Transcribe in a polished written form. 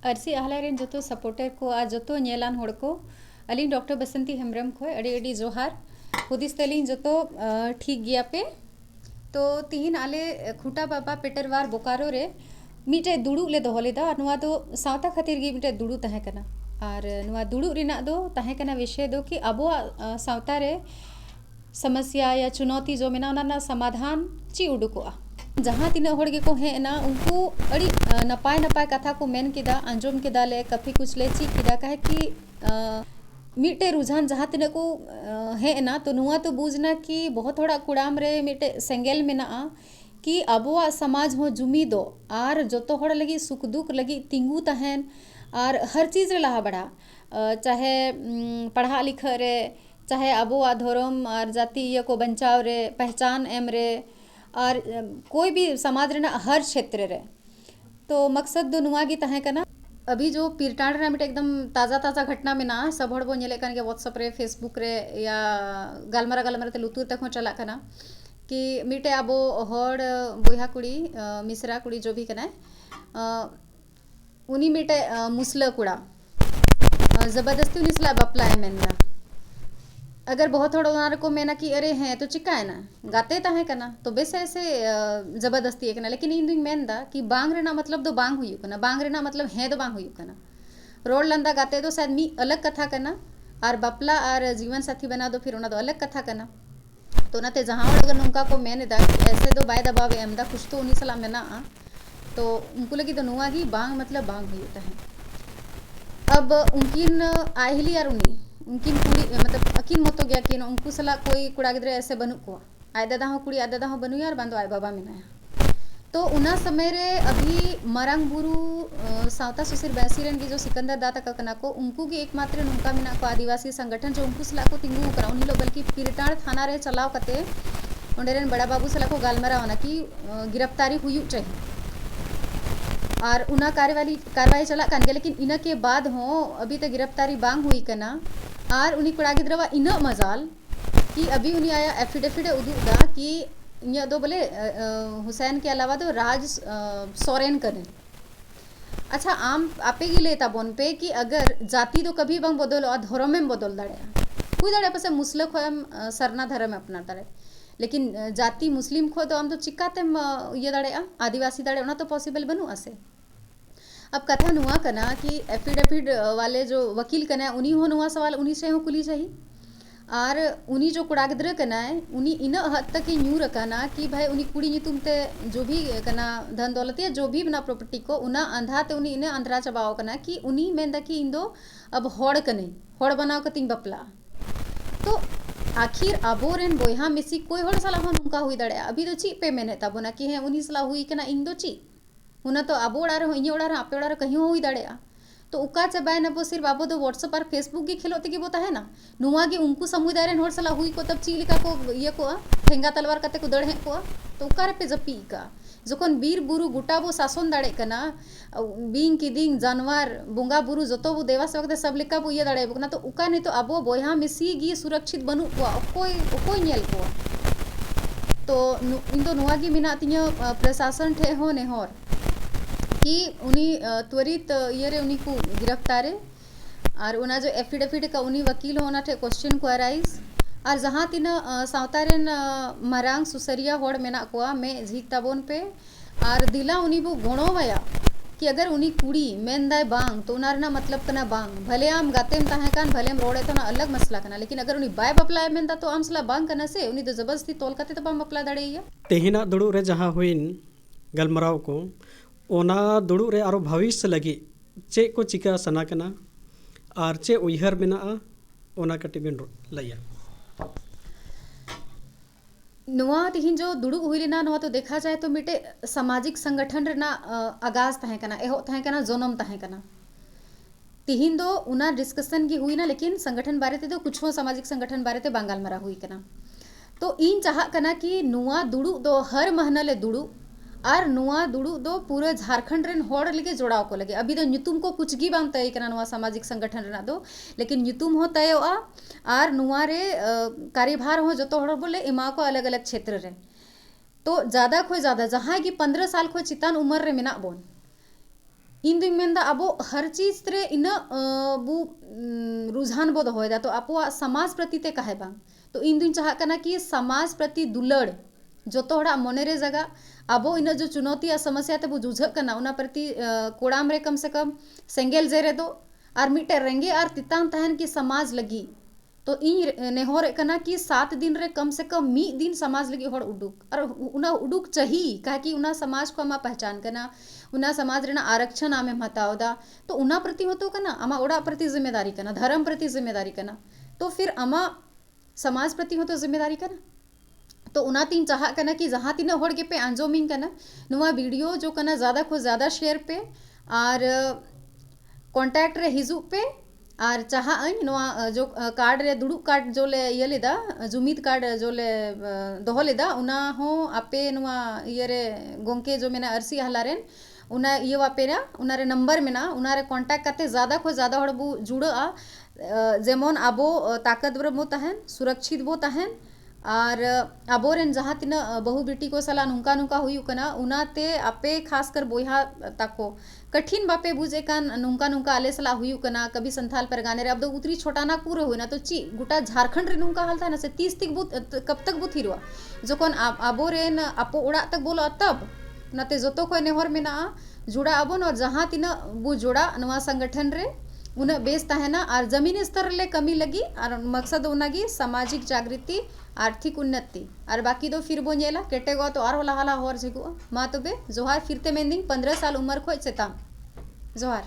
RC आहला rain जो supporter को आ जो नेलान होड़ को अली डॉक्टर बसंती हेम्ब्रम को अड़ी अड़ी जोहार हुदिस तली जो ठीक गया पे तो तिहिन आले खुटा बाबा पेटरवार बोकारो रे मिटे दुड़ू ले दोहो लेदा और नुआ दो सावता खातिर गी मिटे दुड़ू तहे कना और नुआ दुड़ू रिना दो तहे कना विषय दो कि अबो सावता रे समस्या या चुनौती जो मेना ना समाधान ची उडुकोआ जहाँ तीना होड़ गे को हेना उनको अड़ी नपाय नपाय कथा को मेन किदा अंजुम किदा ले कफी कुछ ले ची किदा कहे कि मिटे रुझान जहाँ तीना को हेना तो नुआ तो बूझना कि बहुत थोड़ा कुड़ाम रे मिटे सेंगेल मेना कि अबोआ समाज हो जुमी दो और जो तो होड़ लगी सुख दुख लगी तिंगू तहन और हर चीज़ रे लहा बढ़ा चाहे पढ़ा लिखा रे चाहे अबोआ धर्म और जाति ये को बंचाव रे पहचान एम रे और कोई भी समाज रे हर क्षेत्र रे तो मकसद दो नुआ गी तहे कना अभी जो पीरटाण रे मिटे एकदम ताज़ा ताज़ा घटना में ना सब हड़ बो नेले कन के व्हाट्सएप रे फेसबुक रे या गालमारा गालमारा ते लुतुर तक हो चला कना कि मिटे अबो हड़ बोहा कुड़ी मिसरा कुड़ी जो भी कना उनी मिटे मुसला कुड़ा ज़बरदस्ती उनी सला बपलाए मेनला अगर बहुत थोड़ा उनार को मेना कि अरे हैं तो चिक्का है ना गाते तहे कना तो बेस ऐसे ज़बरदस्ती है कना लेकिन इन दिन मेन दा कि बांग रेना मतलब दो बांग हुई कना बांग रेना मतलब है दो बांग हुई कना रोड लंदा गाते तो शायद मी अलग कथा कना और बपला और जीवन साथी बना दो फिर उना दो अलग कथा कना तो नाते जहाँ अगर उनका को मैंने दा ऐसे दो बाय दबाव एमदा कुछ तो उन्हीं सलाम मेना तो उनको लगी तो नुआ की बांग मतलब बांग हुई होता है अब उनकिन आहली और उनकिन कुड़ी मतलब अकिन मतो गया कि उनको सला कोई कुड़ा गिद्रे ऐसे बनू को आय दादा हो कुड़ी आय दादा हो बनू यार बांधो आय बाबा मेना तो उना समय रे अभी मरंग बुरु सावता सुसिर बैसी रेन की जो सिकंदर दाता ककना को उनको की एकमात्र उनका मिना को आदिवासी संगठन जो उनको सला को तिंगू करा उन्हीं लोग बल्कि पीरटाण थाना रे चलाव कते उंडे रेन बड़ा बाबू सला को गालमरा होना की गिरफ्तारी हुई चाहिए और उना कार्रवाई चला कान के लेकिन इना के बाद हो अभी तक गिरफ्तारी बांग हुई कना और उन्हीं कुड़ा गिद्रवा इना मजाल कि अभी उन्हीं आया एफिडेविट उदुदा कि इया दो बोले हुसैन के अलावा तो राज सोरेन करें अच्छा आम आपे की लेता बोन पे कि अगर जाति तो कभी बंग बदल और धर्म में बदल दड़े कोई दड़े पसे मुस्लिम खोम सरना धर्म अपना दड़े लेकिन जाति मुस्लिम खो तो हम तो चिक्काते ये दड़े आदिवासी दड़े उना तो पॉसिबल बनू असे अब कथा नुआ कना कि एफिडेविट वाले जो वकील कना उन्हीं हो नुआ सवाल उन्हीं से हो कुली चाहिए और उन्हीं जो कुड़ागिद्र कना है उन्हीं इन हद तक ही न्यू रखना कि भाई उन्हीं कुड़ी तुम ते जो भी कना धन दौलत या जो भी बना प्रॉपर्टी को उना अंधा ते उन्हीं इन्हें अंधरा चबाओ कना कि उन्हीं में कि इन दो अब होड़ कने होड़ बनाओ कतिंग बपला तो आखिर अबो रेन बोहा मिसी कोई होड़ सलाह उनका हुई दड़े अभी तो ची पे मैंने तब ना कि है उन्हीं सलाह हुई कना इन दो ची उना तो अब ओड़ा रहे इन ओड़ा आपे ओड़ा कहीं हुई दड़े तो उका चबाए नबो सिर्फ बाबो दो व्हाट्सएप और फेसबुक की खिलोते की बोता है ना नुआ की उनको समुदाय रे होड़ सला हुई को तब चीलिका को ये को ठेंगा तलवार कते को दड़े को तो उकार पे जपी का जखन बीर बुरु गुटाबो शासन दड़े कना बिंग किदिंग जानवर बुंगा बुरु जतो बो देवा सेवक सब लेका बो ये दड़े बकना तो उका नहीं तो अबो बोया मिसी गी सुरक्षित बनु को कोई नेल को तो इन दो नुआ की मिना तिया प्रशासन ठे हो नेहर कि उन्हीं त्वरित ये रे उन्हीं को गिरफ्तारे और उना जो एफिडेविट का उन्हीं वकील होना थे क्वेश्चन को अराइज और जहाँ तीन सावतारेन मरांग सुसरिया होड़ मेना कोआ में झीक ताबोन पे और दिला उन्हीं वो गुणो वया कि अगर उन्हीं कुड़ी मेन दाय बांग तो उनार ना मतलब कना बांग भले आम गातेम ताहे कान भले हम रोड़े तो ना अलग मसला कना लेकिन अगर उन्हीं बाय बपलाए मेन दा तो आम सला बांग कना से उन्हीं तो जबरदस्ती तोल कते तो बाम बपला दड़े या तेहिना दुड़ू रे जहाँ हुइन गलमराव को ओना दुड़ू रे आरो भविष्य लगी चे को चिका सना कना और चे उयहर मेना ओना कटी बिन लैया नुआ तिहिन जो दुड़ू हुई लेना नुआ तो देखा जाए तो मिटे सामाजिक संगठन रेना आगाज तहे कना एहो तहे कना जोनम तहे कना तिहिन दो उना डिस्कशन की हुई ना लेकिन संगठन बारे ते तो कुछ हो सामाजिक संगठन बारे ते बांगाल मरा हुई कना तो इन चाह कना कि नुआ दुड़ू दो हर महीना ले दुड़ू और नुआ दुड़ू दो पूरे झारखंड रेन होड़ लगे जोड़ाव को लगे अभी तो नुतुम को कुछ गी बांग तय कना नुआ सामाजिक संगठन रेना दो लेकिन नुतुम हो तय और नुआ रे कार्यभार हो जो तो होड़ बोले इमा को अलग अलग क्षेत्र रे तो ज़्यादा खो ज़्यादा जहाँ की 15 साल खो चितान उम्र रे मेना बोन इन दुई मेंदा अबो हर चीज रे इना बु रुझान बो दोहोयदा तो आपवा समाज प्रति ते काहे बांग तो इन दुई चाहा कना कि समाज प्रति दुलड़ जोतो हड़ा मोने रे जगह अबो इन जो चुनौती या समस्या ते बु जुझ कना उना प्रति कोड़ाम रे कम से कम सेंगेल जेरे दो और मिटे रेंगे और तितान तहन की समाज लगी तो इन नेहोर कना कि 7 दिन रे कम से कम मी दिन समाज लगी हड़ उडुक और उना उडुक चाहिए कहे कि उना समाज को अमा पहचान करना उना समाज रे आरक्षण आमे हतावदा तो उना प्रति होतो कना अमा ओड़ा प्रति जिम्मेदारी करना धर्म प्रति जिम्मेदारी करना तो फिर अमा समाज प्रति होतो जिम्मेदारी करना तो उना तीन चाहा कना कि जहाँ तीन हड़ के पे आंजोमिंग कना नुआ वीडियो जो कना ज़्यादा को ज़्यादा शेयर पे और कॉन्टैक्ट रे हिजुक पे और चाहा जो कार्ड रे दुड़ुब कार्ड जो ले ये लेदा जुमीद कार्ड जो ले दोहो लेदा उना हो आपे नुआ ये रे गोंके जो मेना अरसी हलारेन उना ये वापे ना उना रे नंबर में ना उना रे कॉन्टैक्ट करते ज़्यादा को ज़्यादा हड़ बु जुड़ा जेमन आबो ताकतवर बो तहन सुरक्षित बो तहन और आबोरेन जहाँ तीना बहु बेटी को सला नुका नुका हुई कना उनाते आपे खासकर बोहा ताको कठिन बापे बुझे कान नुका नुका आले सला हुई कना कभी संथाल पर गाने रे अब तो उतरी छोटा ना पूरा हुई ना तो ची गुटा झारखंड रे नुका हालता है ना से 30 तक बुत कब तक बुत हिरवा जो कौन आबोरेन आपो उड़ा तक बोलो तब नाते जोतो को नेहर में ना जुड़ा अबोन और जहाँ तीना बु जुड़ा नवा संगठन रे उन्हें बेचता है ना और जमीनी स्तर ले कमी लगी और मकसद उनागी सामाजिक जागृति आर्थिक उन्नति और बाकी तो फिर बो नेला केटेगो तो और होला हाला और झेगुआ मा तो बे जोहार फिरते मेंदिंग 15 साल उम्र खोज से ताम जोहार।